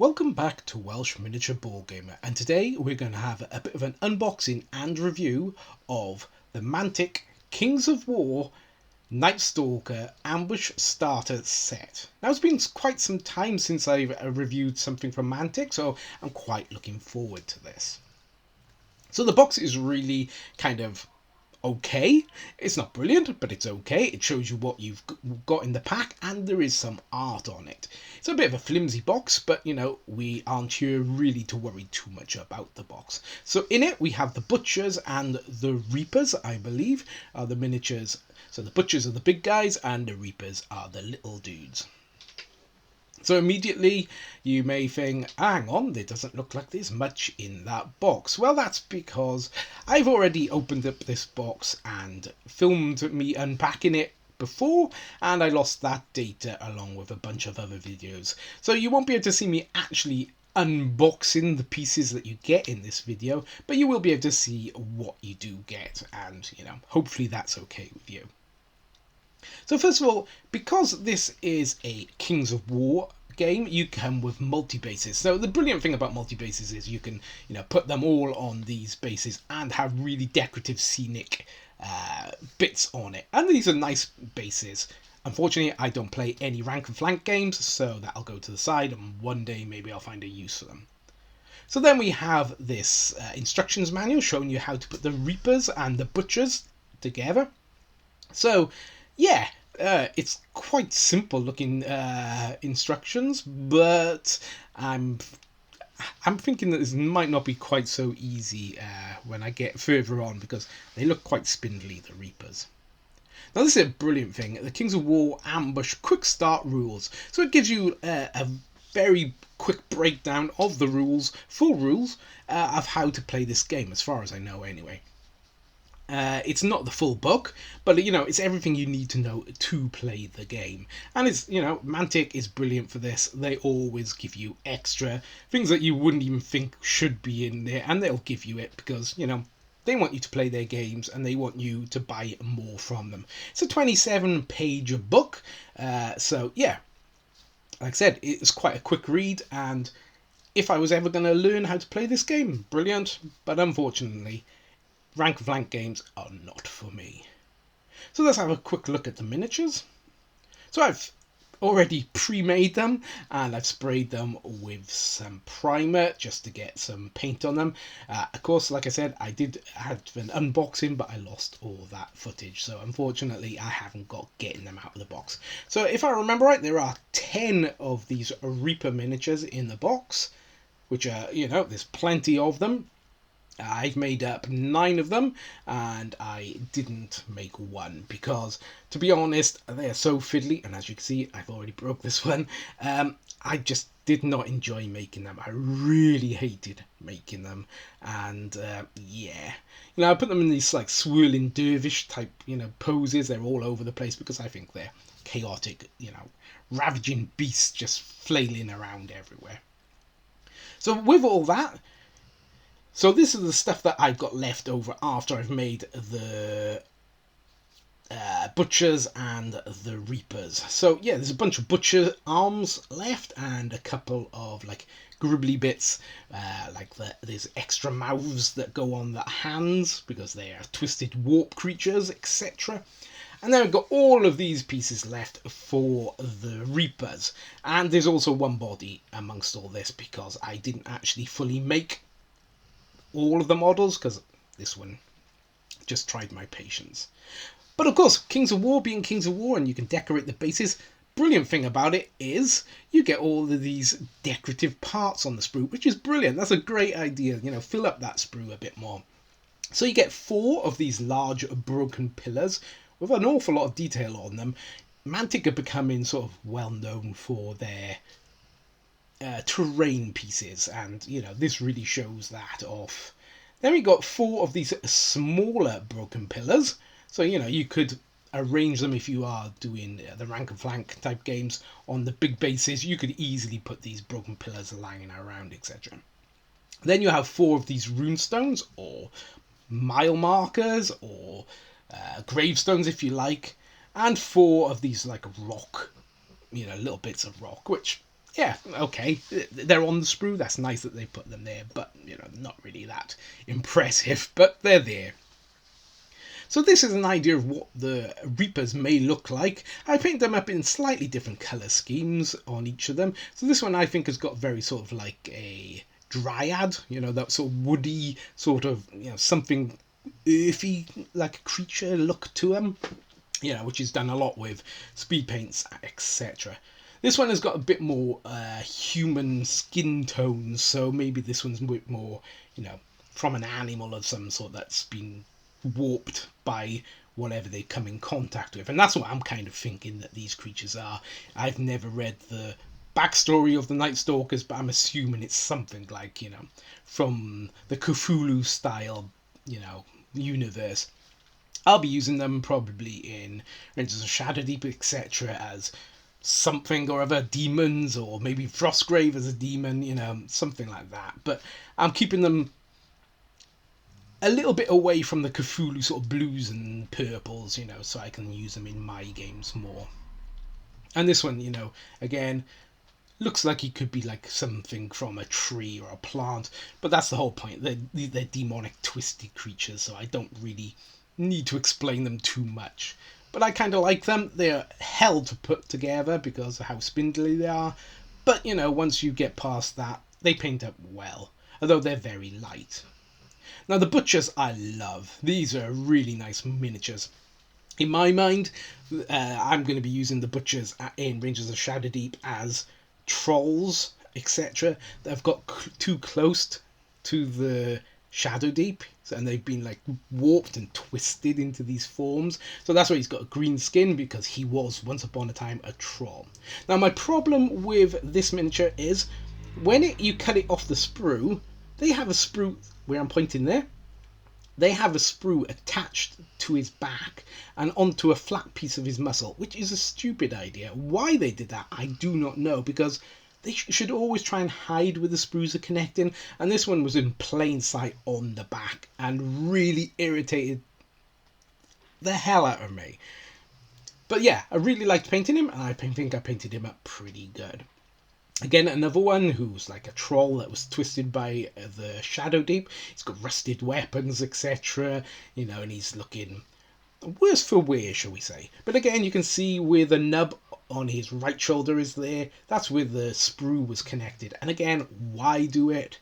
Welcome back to Welsh Miniature Board Gamer, and today we're going to have a bit of an unboxing and review of the Mantic Kings of War Nightstalker Ambush Starter Set. Now, it's been quite some time since I've reviewed something from Mantic, so I'm quite looking forward to this. So the box is really kind of okay. It's not brilliant, but it's okay. It shows you what you've got in the pack, and there is some art on it. It's a bit of a flimsy box, but you know, we aren't here really to worry too much about the box. So in it we have the Butchers and the Reapers, I believe, are the miniatures. So the Butchers are the big guys and the Reapers are the little dudes. So immediately you may think, hang on, it doesn't look like there's much in that box. Well, that's because I've already opened up this box and filmed me unpacking it before, and I lost that data along with a bunch of other videos. So you won't be able to see me actually unboxing the pieces that you get in this video, but you will be able to see what you do get, and you know, hopefully that's okay with you. So first of all, because this is a Kings of War game, you come with multi-bases. So the brilliant thing about multi-bases is you can, you know, put them all on these bases and have really decorative scenic bits on it. And these are nice bases. Unfortunately, I don't play any rank and flank games, so that'll go to the side, and one day maybe I'll find a use for them. So then we have this instructions manual showing you how to put the Reapers and the Butchers together. So yeah, it's quite simple looking instructions, but I'm thinking that this might not be quite so easy when I get further on, because they look quite spindly, the Reapers. Now this is a brilliant thing, the Kings of War Ambush Quick Start rules. So it gives you a very quick breakdown of the rules, full rules, of how to play this game, as far as I know anyway. It's not the full book, but you know, it's everything you need to know to play the game. And it's, you know, Mantic is brilliant for this. They always give you extra things that you wouldn't even think should be in there, and they'll give you it because, you know, they want you to play their games and they want you to buy more from them. It's a 27-page book, so yeah, like I said, it's quite a quick read, and if I was ever going to learn how to play this game, brilliant, but unfortunately rank and flank games are not for me. So let's have a quick look at the miniatures. So I've already pre-made them, and I've sprayed them with some primer just to get some paint on them. Of course, like I said, I did have an unboxing, but I lost all that footage, so unfortunately I haven't got getting them out of the box. So if I remember right, there are 10 of these Reaper miniatures in the box, which are, you know, there's plenty of them. I've made up 9 of them, and I didn't make one because, to be honest, they are so fiddly, and as you can see, I've already broke this one. I just did not enjoy making them. I really hated making them, and yeah, you know, I put them in these like swirling dervish type, you know, poses. They're all over the place because I think they're chaotic, you know, ravaging beasts just flailing around everywhere. So with all that, so this is the stuff that I've got left over after I've made the Butchers and the Reapers. So yeah, there's a bunch of Butcher arms left and a couple of like gribbly bits, like there's extra mouths that go on the hands because they are twisted warp creatures, etc. And then I've got all of these pieces left for the Reapers. And there's also one body amongst all this because I didn't actually fully make all of the models because this one just tried my patience. But of course, Kings of War being Kings of War, and you can decorate the bases. Brilliant thing about it is you get all of these decorative parts on the sprue, which is brilliant. That's a great idea, you know, fill up that sprue a bit more. So you get 4 of these large broken pillars with an awful lot of detail on them. Mantic are becoming sort of well known for their terrain pieces, and you know, this really shows that off. Then we got 4 of these smaller broken pillars, so you know, you could arrange them if you are doing the rank and flank type games on the big bases. You could easily put these broken pillars lying around, etc. Then you have 4 of these runestones or mile markers or gravestones if you like, and 4 of these like rock, you know, little bits of rock, which yeah, okay, they're on the sprue. That's nice that they put them there, but not really that impressive. But they're there. So this is an idea of what the Reapers may look like. I paint them up in slightly different colour schemes on each of them. So this one I think has got very sort of like a dryad, that sort of woody, sort of, something earthy, like a creature look to them, which is done a lot with speed paints, etc. This one has got a bit more human skin tones, so maybe this one's a bit more, from an animal of some sort that's been warped by whatever they come in contact with. And that's what I'm kind of thinking that these creatures are. I've never read the backstory of the Nightstalkers, but I'm assuming it's something like, from the Cthulhu style, universe. I'll be using them probably in Rangers of Shadowdeep, etc., as something or other, demons, or maybe Frostgrave as a demon, something like that. But I'm keeping them a little bit away from the Cthulhu sort of blues and purples, so I can use them in my games more. And this one, again, looks like he could be like something from a tree or a plant, but that's the whole point. They're demonic, twisty creatures, so I don't really need to explain them too much. But I kind of like them. They're hell to put together because of how spindly they are. But, once you get past that, they paint up well, although they're very light. Now, the butchers I love. These are really nice miniatures. In my mind, I'm going to be using the butchers in Rangers of Shadowdeep as trolls, etc. They've got too close to the Shadowdeep, and they've been like warped and twisted into these forms. So that's why he's got a green skin, because he was once upon a time a troll. Now, my problem with this miniature is when you cut it off the sprue, they have a sprue where I'm pointing there. They have a sprue attached to his back and onto a flat piece of his muscle, which is a stupid idea. Why they did that, I do not know, because they should always try and hide where the sprues are connecting, and this one was in plain sight on the back and really irritated the hell out of me. But yeah, I really liked painting him, and I think I painted him up pretty good. Again, another one who's like a troll that was twisted by the Shadowdeep. He's got rusted weapons, etc. And he's looking worse for wear, shall we say. But again, you can see where the nub on his right shoulder is there. That's where the sprue was connected. And again, why do it?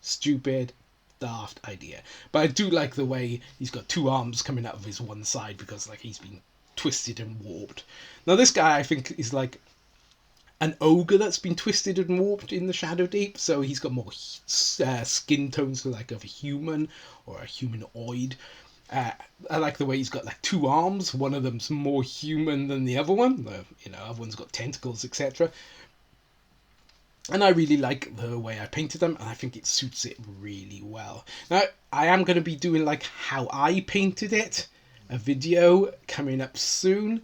Stupid, daft idea. But I do like the way he's got two arms coming out of his one side, because like he's been twisted and warped. Now this guy, I think, is like an ogre that's been twisted and warped in the Shadowdeep, so he's got more skin tones like of a human or a humanoid. I like the way he's got like two arms. One of them's more human than the other one. The other one's got tentacles, etc. And I really like the way I painted them, and I think it suits it really well. Now, I am going to be doing like how I painted it, a video coming up soon.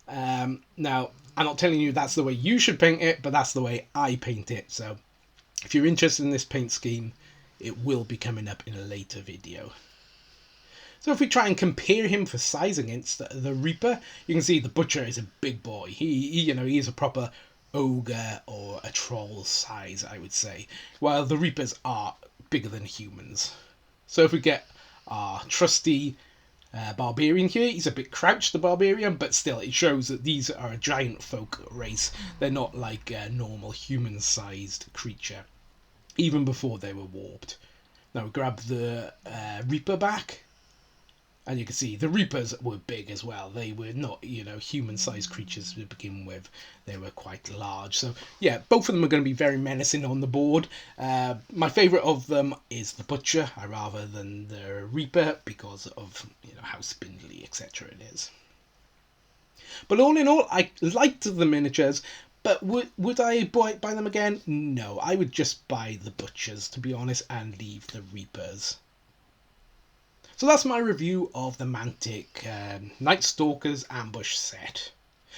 Now, I'm not telling you that's the way you should paint it, but that's the way I paint it. So if you're interested in this paint scheme, it will be coming up in a later video. So if we try and compare him for size against the Reaper, you can see the Butcher is a big boy. He is a proper ogre or a troll size, I would say, while the Reapers are bigger than humans. So if we get our trusty barbarian here, he's a bit crouched, the barbarian, but still it shows that these are a giant folk race. They're not like a normal human-sized creature, even before they were warped. Now we grab the Reaper back, and you can see the Reapers were big as well. They were not, human-sized creatures to begin with. They were quite large. So, yeah, both of them are going to be very menacing on the board. My favourite of them is the Butcher, rather than the Reaper, because of, how spindly, etc. it is. But all in all, I liked the miniatures. But would I buy them again? No, I would just buy the Butchers, to be honest, and leave the Reapers. So that's my review of the Mantic Nightstalkers Ambush set.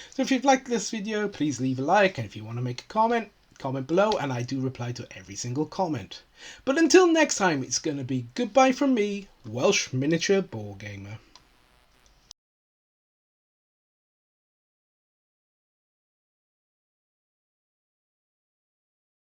So if you've liked this video, please leave a like, and if you want to make a comment below, and I do reply to every single comment. But until next time, it's going to be goodbye from me, Welsh Miniature Board Gamer.